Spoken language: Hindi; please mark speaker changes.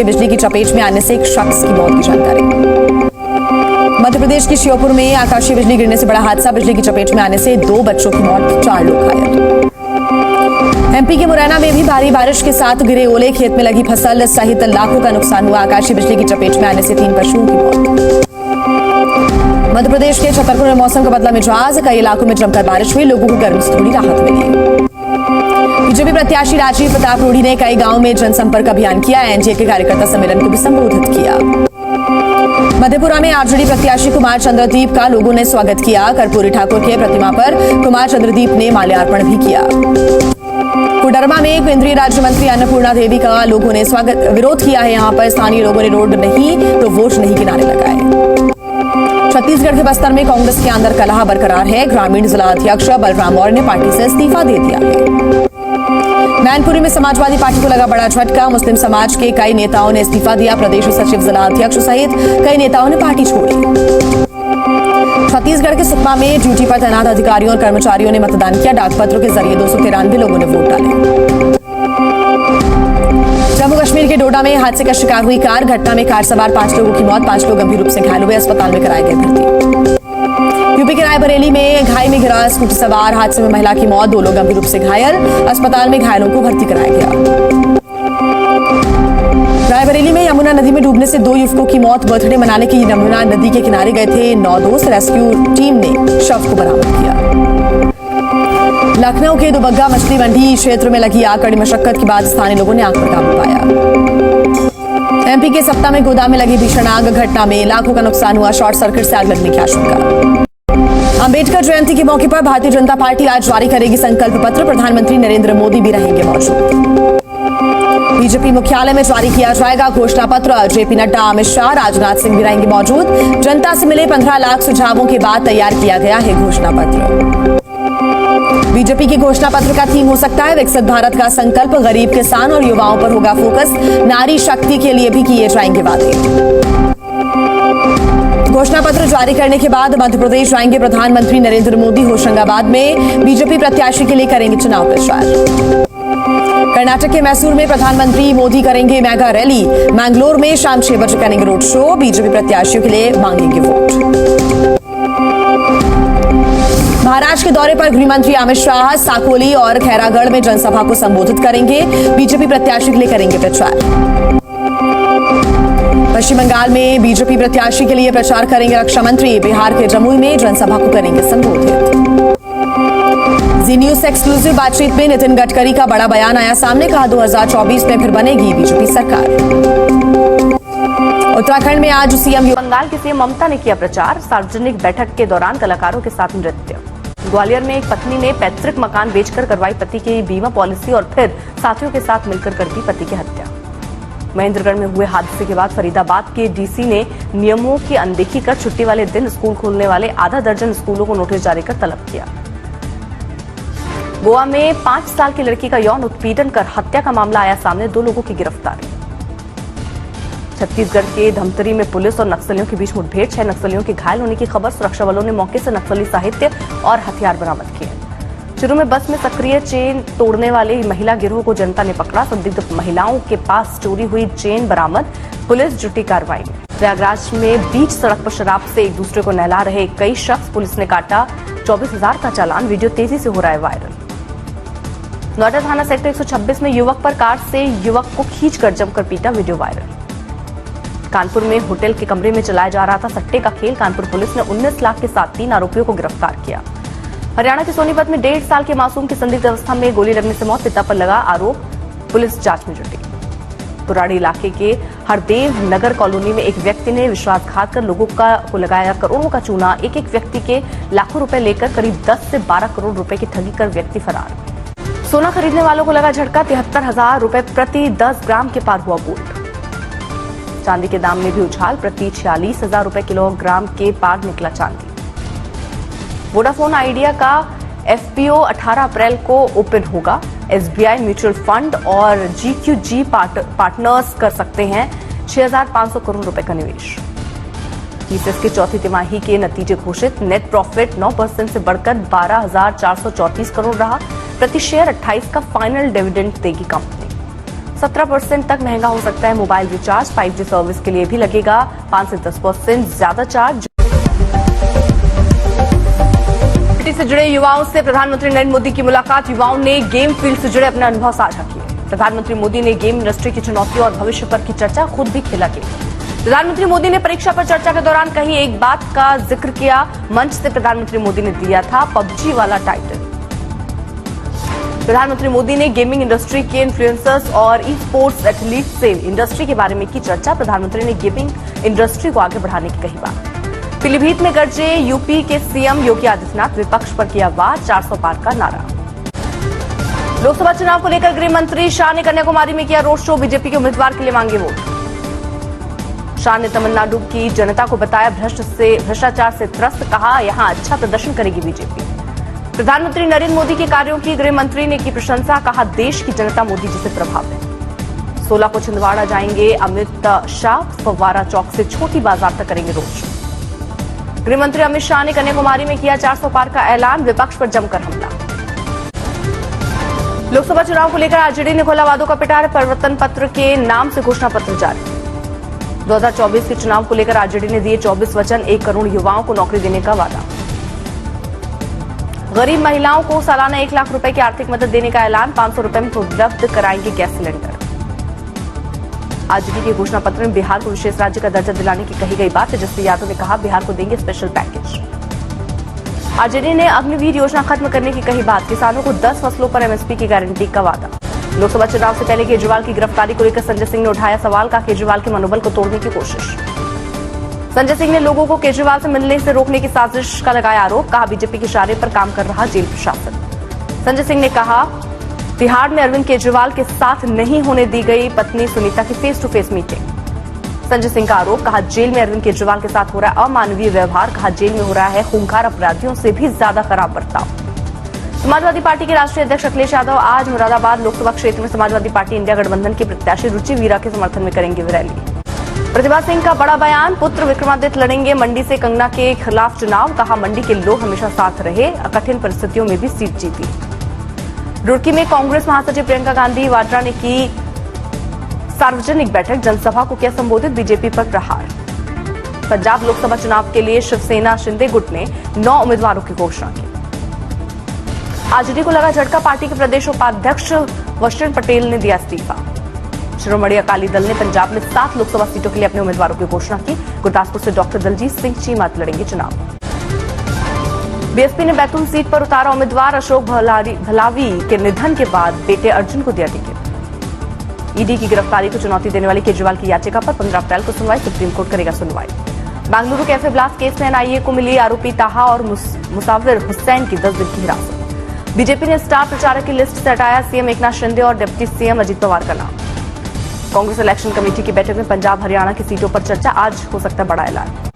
Speaker 1: बिजली की चपेट में आने से एक शख्स की मौत की जानकारी। मध्य प्रदेश के श्योपुर में आकाशीय बिजली गिरने से बड़ा हादसा। बिजली की चपेट में आने से 2 बच्चों की मौत, 4 लोग घायल। एमपी के मुरैना में भी भारी बारिश के साथ गिरे ओले, खेत में लगी फसल सहित लाखों का नुकसान हुआ। आकाशीय बिजली की चपेट में आने से 3 पशुओं की मौत। मध्य प्रदेश के छतरपुर में मौसम का बदला मिजाज, कई इलाकों में जमकर बारिश हुई, लोगों को गर्मी से थोड़ी राहत मिली। बीजेपी प्रत्याशी राजीव प्रताप रूडी ने कई गांवों में जनसंपर्क अभियान किया। एनडीए के कार्यकर्ता सम्मेलन को भी संबोधित किया। मधेपुरा में आरजेडी प्रत्याशी कुमार चंद्रदीप का लोगों ने स्वागत किया। कर्पूरी ठाकुर के प्रतिमा पर कुमार चंद्रदीप ने माल्यार्पण भी किया। कोडरमा में केंद्रीय राज्य मंत्री अन्नपूर्णा देवी का लोगों ने विरोध किया है। यहां पर स्थानीय लोगों ने रोड नहीं तो वोट नहीं के नारे लगाए। छत्तीसगढ़ के बस्तर में कांग्रेस के अंदर कलह बरकरार है। ग्रामीण जिला अध्यक्ष बलराम मौर्य ने पार्टी से इस्तीफा दे दिया है। मैनपुरी में समाजवादी पार्टी को लगा बड़ा झटका। मुस्लिम समाज के कई नेताओं ने इस्तीफा दिया। प्रदेश सचिव, जिला अध्यक्ष सहित कई नेताओं ने पार्टी छोड़ी। छत्तीसगढ़ के सुकमा में ड्यूटी पर तैनात अधिकारियों और कर्मचारियों ने मतदान किया। डाकपत्रों के जरिए 293 लोगों ने वोट डाले। जम्मू कश्मीर के डोडा में हादसे का शिकार हुई कार। घटना में कार सवार 5 लोगों की मौत, 5 लोग गंभीर रूप से घायल हुए, अस्पताल में कराए गए भर्ती। यूपी के रायबरेली में घाई में गिरा स्कूटर सवार, हादसे में महिला की मौत, 2 लोग गंभीर रूप से घायल, अस्पताल में घायलों को भर्ती कराया गया। रायबरेली में यमुना नदी में डूबने से 2 युवकों की मौत। बर्थडे मनाने की यमुना नदी के किनारे गए थे 9 दोस्त। रेस्क्यू टीम ने शव को बरामद किया। लखनऊ के दुबग्गा मछली मंडी क्षेत्र में लगी आग, कड़ी मशक्कत के बाद स्थानीय लोगों ने आग पर काबू पाया। एमपी के सप्ता में गोदाम में लगी भीषण आग, घटना में लाखों का नुकसान हुआ। शॉर्ट सर्किट से आग लगने की आशंका। अंबेडकर जयंती के मौके पर भारतीय जनता पार्टी आज जारी करेगी संकल्प पत्र। प्रधानमंत्री नरेंद्र मोदी भी रहेंगे मौजूद। बीजेपी मुख्यालय में जारी किया जाएगा घोषणा पत्र। जेपी नड्डा, अमित शाह, राजनाथ सिंह भी रहेंगे मौजूद। जनता से मिले 15 लाख सुझावों के बाद तैयार किया गया है घोषणा पत्र। बीजेपी के घोषणा पत्र का थीम हो सकता है विकसित भारत का संकल्प। गरीब, किसान और युवाओं पर होगा फोकस। नारी शक्ति के लिए भी किए जाएंगे वादे। घोषणा पत्र जारी करने के बाद मध्य प्रदेश जाएंगे प्रधानमंत्री नरेंद्र मोदी। होशंगाबाद में बीजेपी प्रत्याशी के लिए करेंगे चुनाव प्रचार। कर्नाटक के मैसूर में प्रधानमंत्री मोदी करेंगे मेगा रैली। मैंगलोर में शाम 6 बजे करेंगे रोड शो। बीजेपी प्रत्याशियों के लिए मांगेंगे वोट। महाराष्ट्र के दौरे पर गृहमंत्री अमित शाह साकोली और खैरागढ़ में जनसभा को संबोधित करेंगे। बीजेपी प्रत्याशी के लिए करेंगे प्रचार। पश्चिम बंगाल में बीजेपी प्रत्याशी के लिए प्रचार करेंगे रक्षा मंत्री। बिहार के जमुई में जनसभा को करेंगे संबोधित। जी न्यूज से एक्सक्लूसिव बातचीत में नितिन गडकरी का बड़ा बयान आया सामने। कहा 2024 में फिर बनेगी बीजेपी सरकार। उत्तराखंड में आज सीएम
Speaker 2: बंगाल की सीएम ममता ने किया प्रचार। सार्वजनिक बैठक के दौरान कलाकारों के साथ नृत्य। ग्वालियर में एक पत्नी ने पैतृक मकान बेचकर करवाई पति की बीमा पॉलिसी और फिर साथियों के साथ मिलकर कर दी पति की हत्या। महेंद्रगढ़ में हुए हादसे के बाद फरीदाबाद के डीसी ने नियमों की अनदेखी कर छुट्टी वाले दिन स्कूल खोलने वाले आधा दर्जन स्कूलों को नोटिस जारी कर तलब किया। गोवा में 5 साल की लड़की का यौन उत्पीड़न कर हत्या का मामला आया सामने, 2 लोगों की गिरफ्तारी। छत्तीसगढ़ के धमतरी में पुलिस और नक्सलियों के बीच मुठभेड़, 6 नक्सलियों के घायल होने की खबर। सुरक्षा बलों ने मौके से नक्सली साहित्य और हथियार बरामद किए। चूरू में बस में सक्रिय चेन तोड़ने वाले महिला गिरोह को जनता ने पकड़ा। संदिग्ध महिलाओं के पास चोरी हुई चेन बरामद, पुलिस जुटी कार्रवाई में। प्रयागराज में बीच सड़क पर शराब से एक दूसरे को नहला रहे कई शख्स, पुलिस ने काटा 24,000 का चालान। वीडियो तेजी से हो रहा है वायरल। नोएडा थाना सेक्टर 126 में युवक पर कार से युवक को खींचकर जमकर पीटा, वीडियो वायरल। कानपुर में होटल के कमरे में चलाया जा रहा था सट्टे का खेल। कानपुर पुलिस ने 19 लाख के साथ 3 आरोपियों को गिरफ्तार किया। हरियाणा के सोनीपत में 1.5 साल के मासूम की संदिग्ध अवस्था में गोली लगने से मौत, पिता पर लगा आरोप, पुलिस जांच में जुटी। पुराड़ी इलाके के हरदेव नगर कॉलोनी में एक व्यक्ति ने विश्वासघात कर लोगों को लगाया करोड़ों का चूना। एक व्यक्ति के लाखों रुपए लेकर करीब 10 से 12 करोड़ रुपए की ठगी कर व्यक्ति फरार। सोना खरीदने वालों को लगा झटका, 73,000 रुपए प्रति 10 ग्राम के पार हुआ गोल्ड। चांदी के दाम में भी उछाल, प्रति 46,000 रुपए किलोग्राम के पार निकला चांदी। वोडाफोन आइडिया का एफपीओ 18 अप्रैल को ओपन होगा। एसबीआई म्यूचुअल फंड और जीक्यूजी पार्टनर्स कर सकते हैं 6,500 करोड़ रुपए का निवेश। टीसीएस की चौथी तिमाही के नतीजे घोषित। नेट प्रॉफिट 9% से बढ़कर 12,434 करोड़ रहा। प्रति शेयर 28 का फाइनल डिविडेंड देगी कंपनी। 17% तक महंगा हो सकता है मोबाइल रिचार्ज। 5G सर्विस के लिए भी लगेगा 5 से 10% ज्यादा चार्ज। से जुड़े युवाओं से प्रधानमंत्री नरेंद्र मोदी की मुलाकात। युवाओं ने गेम फील्ड से जुड़े अपने अनुभव साझा किए। प्रधानमंत्री मोदी ने गेम इंडस्ट्री की चुनौतियों और भविष्य पर की चर्चा खुद भी खेला की। प्रधानमंत्री मोदी ने परीक्षा पर चर्चा के दौरान कही एक बात का जिक्र किया। मंच से प्रधानमंत्री मोदी ने दिया था पबजी वाला टाइटल। प्रधानमंत्री मोदी ने गेमिंग इंडस्ट्री के इन्फ्लुएंसर्स और ई स्पोर्ट्स एथलीट से इंडस्ट्री के बारे में की चर्चा। प्रधानमंत्री ने गेमिंग इंडस्ट्री को आगे बढ़ाने की कही बात। पीलीभीत में गरजे यूपी के सीएम योगी आदित्यनाथ। विपक्ष पर किया वार। 400 पार का नारा। लोकसभा चुनाव को लेकर गृह मंत्री शाह ने कन्याकुमारी में किया रोड शो। बीजेपी के उम्मीदवार के लिए मांगे वोट। शाह ने तमिलनाडु की जनता को बताया भ्रष्टाचार से त्रस्त। कहा यहां अच्छा प्रदर्शन करेगी बीजेपी। प्रधानमंत्री नरेंद्र मोदी के कार्यों की गृह मंत्री ने की प्रशंसा। कहा देश की जनता मोदी जी से प्रभावित। 16 को छिंदवाड़ा जाएंगे अमित शाह। फव्वारा चौक से छोटी बाजार तक करेंगे रोड शो। गृह मंत्री अमित शाह ने कन्याकुमारी में किया 400 पार का ऐलान। विपक्ष पर जमकर हमला। लोकसभा चुनाव को लेकर आरजेडी ने खोला वादों का पिटारा। परिवर्तन पत्र के नाम से घोषणा पत्र जारी। 2024 के चुनाव को लेकर आरजेडी ने दिए 24 वचन। 1 करोड़ युवाओं को नौकरी देने का वादा। गरीब महिलाओं को सालाना 1 लाख रुपए की आर्थिक मदद देने का ऐलान। 500 रुपए में उपलब्ध कराएंगे गैस सिलेंडर। आरजेडी के घोषणा पत्र में बिहार को विशेष राज्य का दर्जा दिलाने की कही गई बात। तेजस्वी यादव ने कहा बिहार को देंगे स्पेशल पैकेज। आरजेडी ने अग्निवीर योजना खत्म करने की कही बात। किसानों को 10 फसलों पर एमएसपी की गारंटी का वादा। लोकसभा चुनाव से पहले केजरीवाल की गिरफ्तारी को लेकर संजय सिंह ने उठाया सवाल। का केजरीवाल के मनोबल को तोड़ने की कोशिश। संजय सिंह ने लोगों को केजरीवाल से मिलने से रोकने की साजिश का लगाया आरोप। कहा बीजेपी के इशारे पर काम कर रहा जेल प्रशासन। संजय सिंह ने कहा बिहार में अरविंद केजरीवाल के साथ नहीं होने दी गई पत्नी सुनीता की face to face meeting. Sanjay Singh का आरोप। कहा जेल में अरविंद केजरीवाल के साथ हो रहा है अमानवीय व्यवहार। कहा जेल में हो रहा है खूंखार अपराधियों से भी ज्यादा खराब बर्ताव। समाजवादी पार्टी के राष्ट्रीय अध्यक्ष अखिलेश यादव आज मुरादाबाद लोकसभा क्षेत्र में समाजवादी पार्टी इंडिया गठबंधन के प्रत्याशी रुचि वीरा के समर्थन में करेंगे रैली। प्रतिभा सिंह का बड़ा बयान। पुत्र विक्रमादित्य लड़ेंगे मंडी से कंगना के खिलाफ चुनाव। कहा मंडी के लोग हमेशा साथ रहे। कठिन परिस्थितियों में भी सीट जीती। रुड़की में कांग्रेस महासचिव प्रियंका गांधी वाड्रा ने की सार्वजनिक बैठक। जनसभा को किया संबोधित। बीजेपी पर प्रहार। पंजाब लोकसभा चुनाव के लिए शिवसेना शिंदे गुट ने 9 उम्मीदवारों की घोषणा की। आरजेडी को लगा झटका। पार्टी के प्रदेश उपाध्यक्ष वशिष्ठ पटेल ने दिया इस्तीफा। शिरोमणि अकाली दल ने पंजाब में 7 लोकसभा सीटों के लिए अपने उम्मीदवारों की घोषणा की। गुरदासपुर से डॉक्टर दलजीत सिंह चीमा लड़ेंगे चुनाव। बीएसपी ने बैतूल सीट पर उतारा उम्मीदवार। अशोक भलावी के निधन के बाद बेटे अर्जुन को दिया टिकट। ईडी की गिरफ्तारी को चुनौती देने वाली केजरीवाल की याचिका पर 15 अप्रैल को सुनवाई। सुप्रीम कोर्ट करेगा सुनवाई। बेंगलुरु कैफे ब्लास्ट केस में एनआईए को मिली आरोपी ताहा और मुसाविर हुसैन की 10 दिन की हिरासत। बीजेपी ने स्टार प्रचारक की लिस्ट से हटाया सीएम एकनाथ शिंदे और डिप्टी सीएम अजित पवार का नाम। कांग्रेस इलेक्शन कमेटी की बैठक में पंजाब हरियाणा की सीटों पर चर्चा। आज हो सकता है बड़ा ऐलान।